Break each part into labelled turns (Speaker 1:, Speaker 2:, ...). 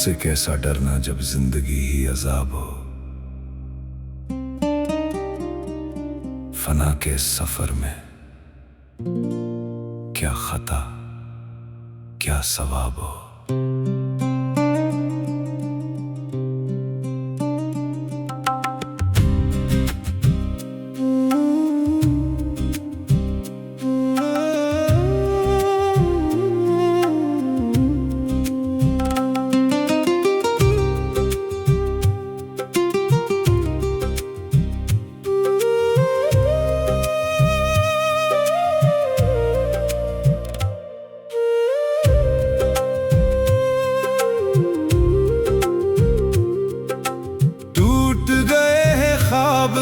Speaker 1: से कैसा डरना जब जिंदगी ही अजाब हो। फना के सफर में क्या खता क्या सवाब हो।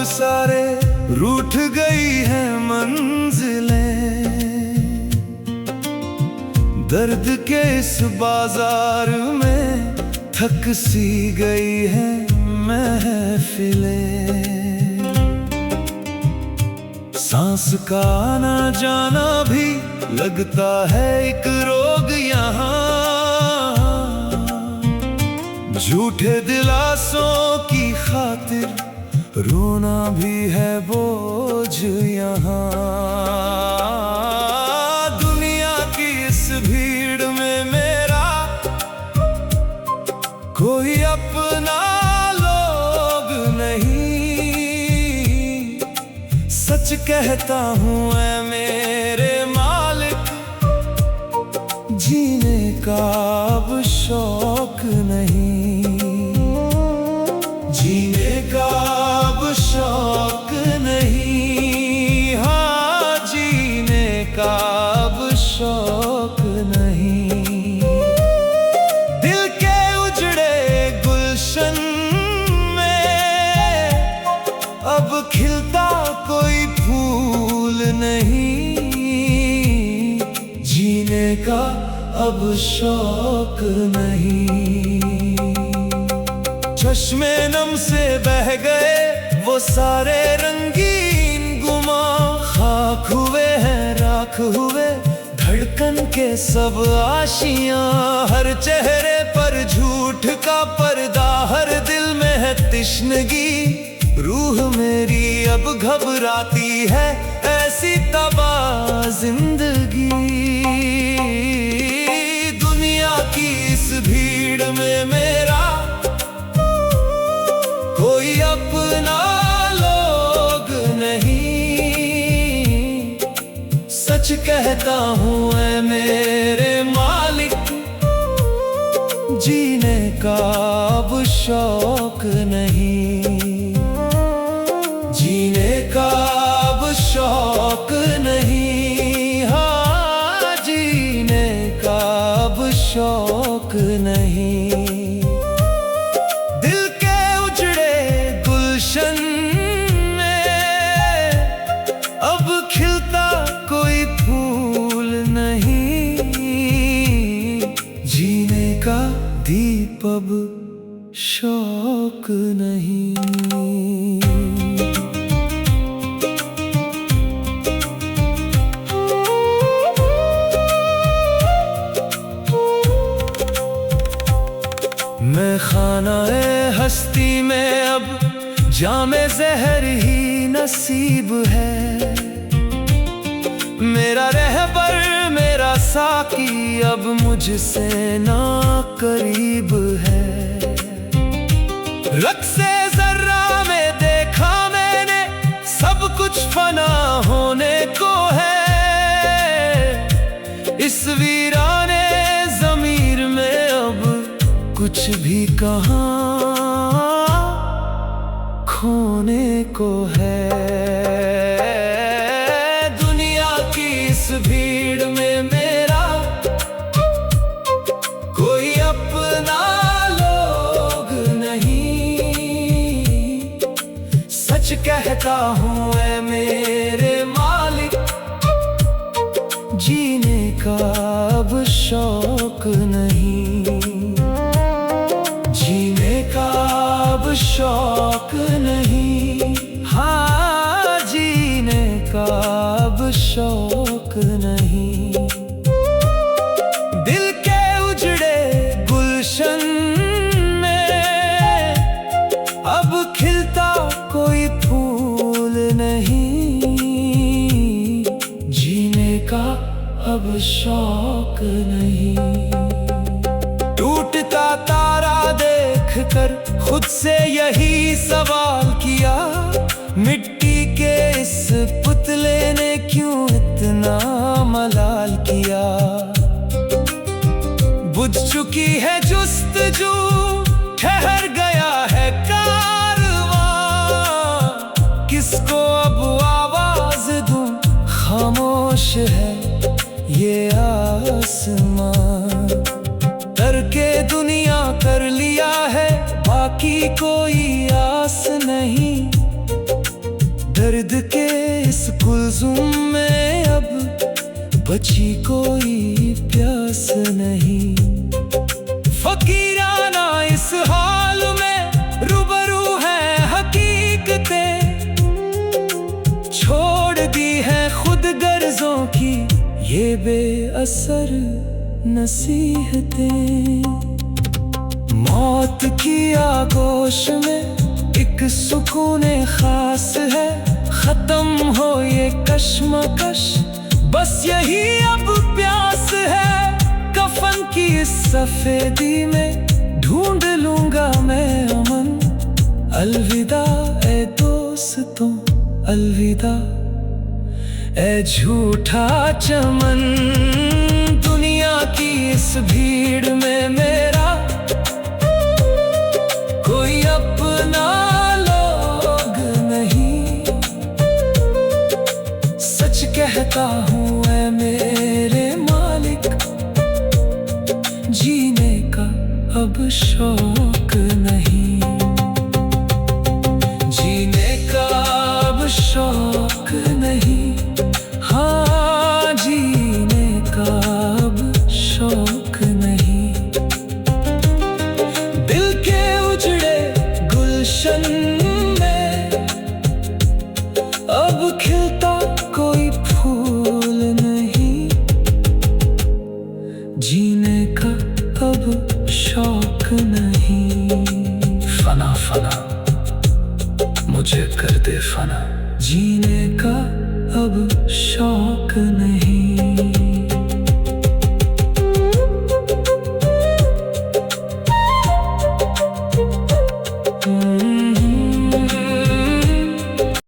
Speaker 2: सारे रूठ गई है मंजिलें, दर्द के इस बाजार में थक सी गई है महफिलें। सांस का आना जाना भी लगता है एक रोग यहाँ, झूठे दिलासों की खातिर रोना भी है बोझ यहाँ। दुनिया की इस भीड़ में मेरा कोई अपना लोग नहीं, सच कहता हूँ ऐ मेरे मालिक, जीने का अब शौक नहीं, जीने का अब शौक नहीं। हाँ, जीने का अब शौक नहीं। दिल के उजड़े गुलशन में अब खिलता कोई फूल नहीं, जीने का अब शौक नहीं। चश्मे नम से बह गए वो सारे रंगीन गुमा, खाक हुए हैं राख हुए धड़कन के सब आशियां। हर चेहरे पर झूठ का पर्दा, हर दिल में है तिश्नगी। रूह मेरी अब घबराती है ऐसी तबाह जिंदगी। दुनिया की इस भीड़ में मेरा कोई अपना लोग नहीं, सच कहता हूँ ऐ मेरे मालिक, जीने का अब शौक नहीं, जीने का अब शौक नहीं। हाँ, जीने का अब शौक नहीं। अब खिलता कोई फूल नहीं, जीने का दीप अब शौक नहीं। मैं खाना-ए हस्ती में अब जामे ज़हर ही नसीब है। मेरा रहबर मेरा साकी अब मुझसे ना करीब है। रक्से ज़र्रा में देखा मैंने सब कुछ फना होने को है। इस वीराने ज़मीर में अब कुछ भी कहाँ खोने को है। दुनिया की इस भीड़ में मेरा कोई अपना लोग नहीं, सच कहता हूँ ऐ मेरे मालिक, जीने का अब शौक नहीं, जीने का अब शौक नहीं। हाँ, जीने का अब शौक नहीं। दिल के उजड़े गुलशन अब शौक नहीं। टूटता तारा देख कर खुद से यही सवाल किया, मिट्टी के इस पुतले ने क्यों इतना मलाल किया। बुझ चुकी है जुस्तजू, ठहर गया है कारवां, किसको अब आवाज दूं, खामोश है ये आसमां। तरके दुनिया कर लिया है, बाकी कोई आस नहीं। दर्द के इस कुलजुम में अब बची कोई प्यास नहीं। फकीराना इस हाल में रूबरू है हकीकतें, छोड़ दी है खुद गर्जों की ये बेअसर नसीहतें। मौत की आगोश में एक सुकून खास है, खत्म हो ये कश्मकश, बस यही अब प्यास है। कफन की इस सफेदी में ढूंढ लूंगा मैं अमन। अलविदा ए दोस्तों, अलविदा ए झूठा चमन। दुनिया की इस भीड़ में मेरा कोई अपना लोग नहीं। सच कहता हूँ ऐ मेरे मालिक, जीने का अब शौक नहीं। जीने का अब शौक नहीं, हाँ जीने का अब शौक नहीं। दिल के उजड़े गुलशन में अब खिलता कोई फूल नहीं। जीने का अब शौक नहीं। फना फना मुझे कर दे फना, जीने का